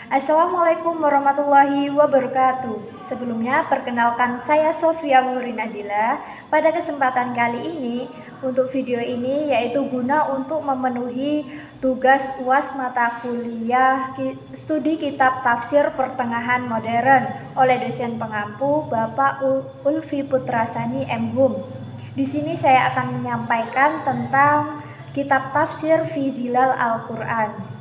Assalamualaikum warahmatullahi wabarakatuh. Sebelumnya, perkenalkan saya Sofia Murinadila. Pada kesempatan kali ini, untuk video ini yaitu guna untuk memenuhi tugas UAS mata kuliah studi kitab tafsir pertengahan modern oleh dosen pengampu Bapak Ulfi Putrasani M.Hum. Di sini saya akan menyampaikan tentang kitab tafsir fi Zilal Al-Quran.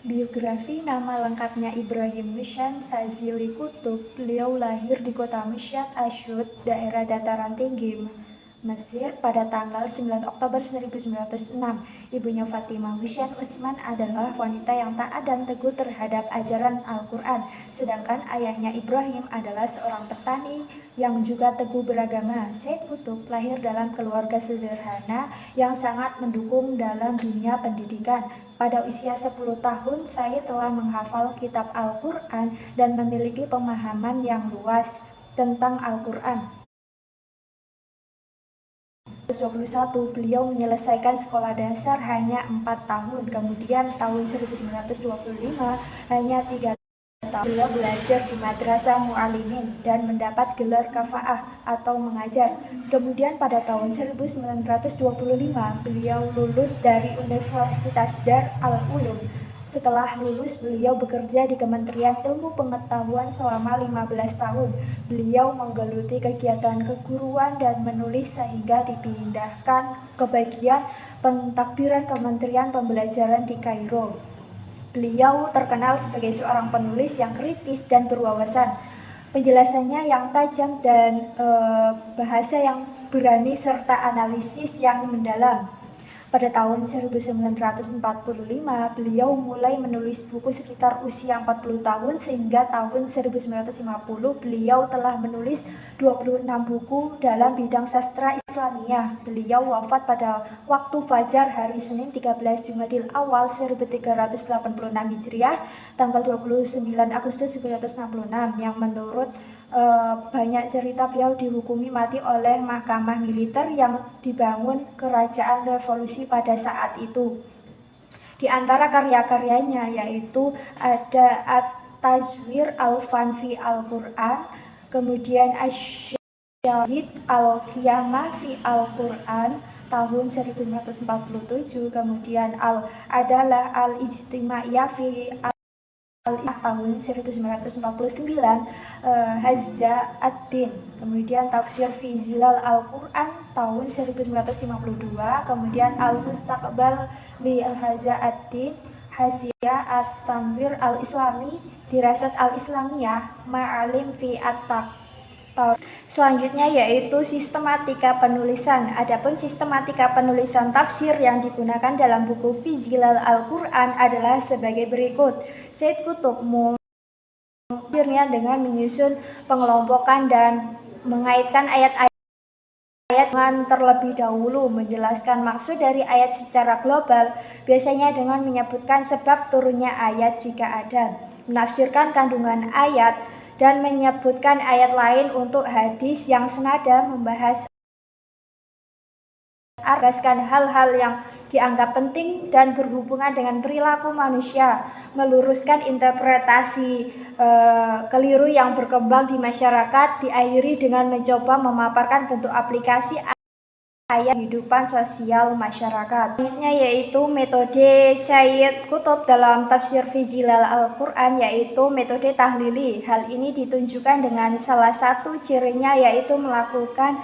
Biografi nama lengkapnya Ibrahim Mishan Sazili Kutub. Beliau lahir di kota Mishat Asyut, daerah dataran tinggi Mesir pada tanggal 9 Oktober 1906. Ibunya Fatimah Husyan Utsman adalah wanita yang taat dan teguh terhadap ajaran Al-Quran, sedangkan ayahnya Ibrahim adalah seorang petani yang juga teguh beragama. Syed Kutub lahir dalam keluarga sederhana yang sangat mendukung dalam dunia pendidikan. Pada usia 10 tahun, saya telah menghafal kitab Al-Quran dan memiliki pemahaman yang luas tentang Al-Quran. 1921, beliau menyelesaikan sekolah dasar hanya 4 tahun, kemudian tahun 1925 hanya 3 tahun beliau belajar di Madrasah Mu'alimin dan mendapat gelar kafa'ah atau mengajar. Kemudian pada tahun 1925 beliau lulus dari Universitas Dar al-Ulum. Setelah lulus, beliau bekerja di Kementerian Ilmu Pengetahuan selama 15 tahun. Beliau menggeluti kegiatan keguruan dan menulis sehingga dipindahkan ke bagian pentadbiran Kementerian Pembelajaran di Kairo. Beliau terkenal sebagai seorang penulis yang kritis dan berwawasan. Penjelasannya yang tajam dan bahasa yang berani serta analisis yang mendalam. Pada tahun 1945, beliau mulai menulis buku sekitar usia 40 tahun sehingga tahun 1950 beliau telah menulis 26 buku dalam bidang sastra Islamiyah. Beliau wafat pada waktu fajar hari Senin 13 Jumadil Awal 1386 Hijriah tanggal 29 Agustus 1966 yang menurut banyak cerita beliau dihukumi mati oleh mahkamah militer yang dibangun kerajaan revolusi pada saat itu. Di antara karya-karyanya yaitu ada At-Tazwir Al-Fan fi Al-Quran, kemudian Asy-Syahid Al-Qiyamah fi Al-Quran tahun 1947, kemudian Al-Adalah Al-Ijtimaiyah fi tahun 1949, Hazza ad-Din, kemudian Tafsir fi Zilal Al-Quran tahun 1952, kemudian Al-Mustaqbal li Hazza ad-Din, Hasiyah at-Tanwir al-Islami, Dirasat al-Islamiyah, Ma'alim fi at-Taq. Selanjutnya yaitu sistematika penulisan. Adapun sistematika penulisan tafsir yang digunakan dalam buku fi Zilal Al-Quran adalah sebagai berikut. Syed Kutub tafsirnya dengan menyusun pengelompokan dan mengaitkan ayat-ayat dengan terlebih dahulu, menjelaskan maksud dari ayat secara global, biasanya dengan menyebutkan sebab turunnya ayat jika ada, menafsirkan kandungan ayat, dan menyebutkan ayat lain untuk hadis yang senada, membahas hal-hal yang dianggap penting dan berhubungan dengan perilaku manusia, meluruskan interpretasi keliru yang berkembang di masyarakat, diakhiri dengan mencoba memaparkan bentuk aplikasi ayat kehidupan sosial masyarakat. Selanjutnya yaitu metode Syed Kutub dalam tafsir fi Zilal Al-Quran yaitu metode tahlili. Hal ini ditunjukkan dengan salah satu cirinya yaitu melakukan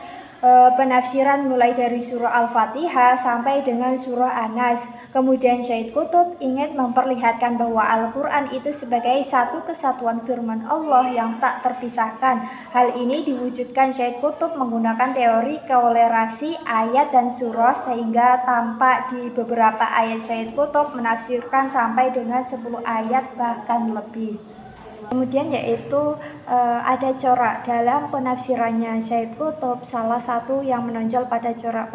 penafsiran mulai dari surah Al-Fatihah sampai dengan surah An-Nas. Kemudian Syed Kutub ingin memperlihatkan bahwa Al-Quran itu sebagai satu kesatuan firman Allah yang tak terpisahkan. Hal ini diwujudkan Syed Kutub menggunakan teori kolerasi ayat dan surah sehingga tampak di beberapa ayat Syed Kutub menafsirkan sampai dengan 10 ayat bahkan lebih. Kemudian yaitu ada corak dalam penafsirannya Syed Kutub. Salah satu yang menonjol pada corak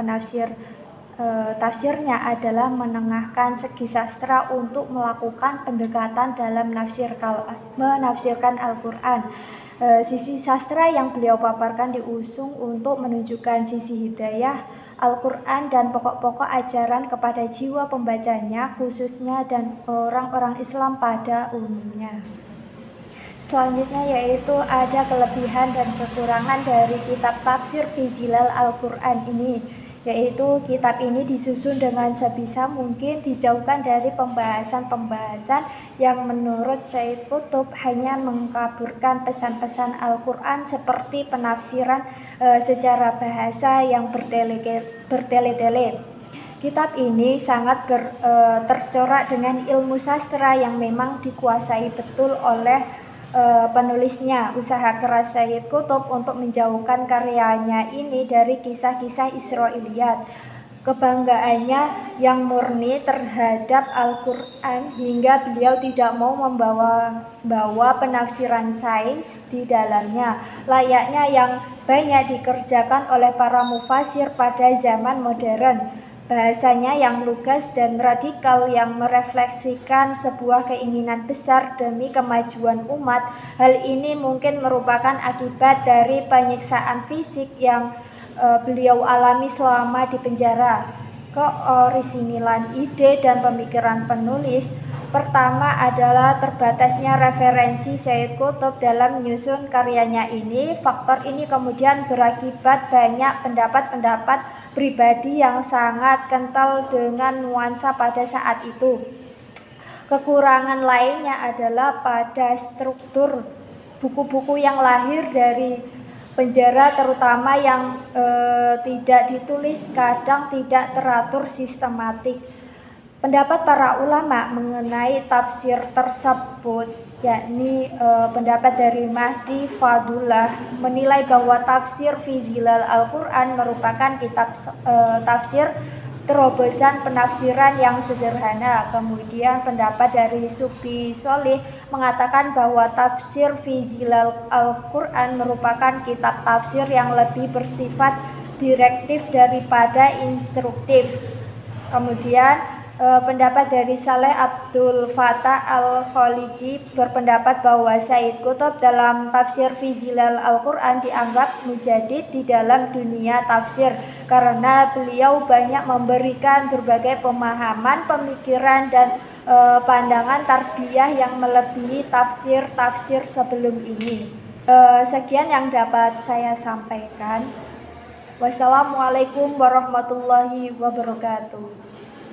tafsirnya adalah menengahkan segi sastra untuk melakukan pendekatan dalam menafsirkan Al-Quran. Sisi sastra yang beliau paparkan diusung untuk menunjukkan sisi hidayah Al-Quran dan pokok-pokok ajaran kepada jiwa pembacanya khususnya dan orang-orang Islam pada umumnya. Selanjutnya yaitu ada kelebihan dan kekurangan dari kitab tafsir fi Zilal Al-Quran ini, yaitu kitab ini disusun dengan sebisa mungkin dijauhkan dari pembahasan-pembahasan yang menurut Syed Qutb hanya mengkaburkan pesan-pesan Al-Quran seperti penafsiran secara bahasa yang bertele-tele. Kitab ini sangat tercorak dengan ilmu sastra yang memang dikuasai betul oleh penulisnya. Usaha keras Syed Qutb untuk menjauhkan karyanya ini dari kisah-kisah Israiliyat, kebanggaannya yang murni terhadap Al-Quran hingga beliau tidak mau membawa penafsiran sains di dalamnya, layaknya yang banyak dikerjakan oleh para mufasir pada zaman modern. Bahasanya yang lugas dan radikal yang merefleksikan sebuah keinginan besar demi kemajuan umat. Hal ini mungkin merupakan akibat dari penyiksaan fisik yang beliau alami selama di penjara. Keorisinilan ide dan pemikiran penulis pertama adalah terbatasnya referensi Syed Qutb dalam menyusun karyanya ini. Faktor ini kemudian berakibat banyak pendapat-pendapat pribadi yang sangat kental dengan nuansa pada saat itu. Kekurangan lainnya adalah pada struktur buku-buku yang lahir dari penjara, terutama yang tidak ditulis, kadang tidak teratur sistematik. Pendapat para ulama mengenai tafsir tersebut, yakni pendapat dari Mahdi Fadullah, menilai bahwa tafsir fi Zilal Al-Quran merupakan kitab tafsir terobosan penafsiran yang sederhana. Kemudian pendapat dari Subhi Sholih mengatakan bahwa tafsir fi Zilal Al-Quran merupakan kitab tafsir yang lebih bersifat direktif daripada instruktif. Kemudian pendapat dari Saleh Abdul Fattah Al-Khalidi berpendapat bahwa Syed Qutb dalam tafsir fi Zilal Al-Quran dianggap mujadid di dalam dunia tafsir karena beliau banyak memberikan berbagai pemahaman, pemikiran, dan pandangan tarbiyah yang melebihi tafsir-tafsir sebelum ini. Sekian yang dapat saya sampaikan. Wassalamualaikum warahmatullahi wabarakatuh.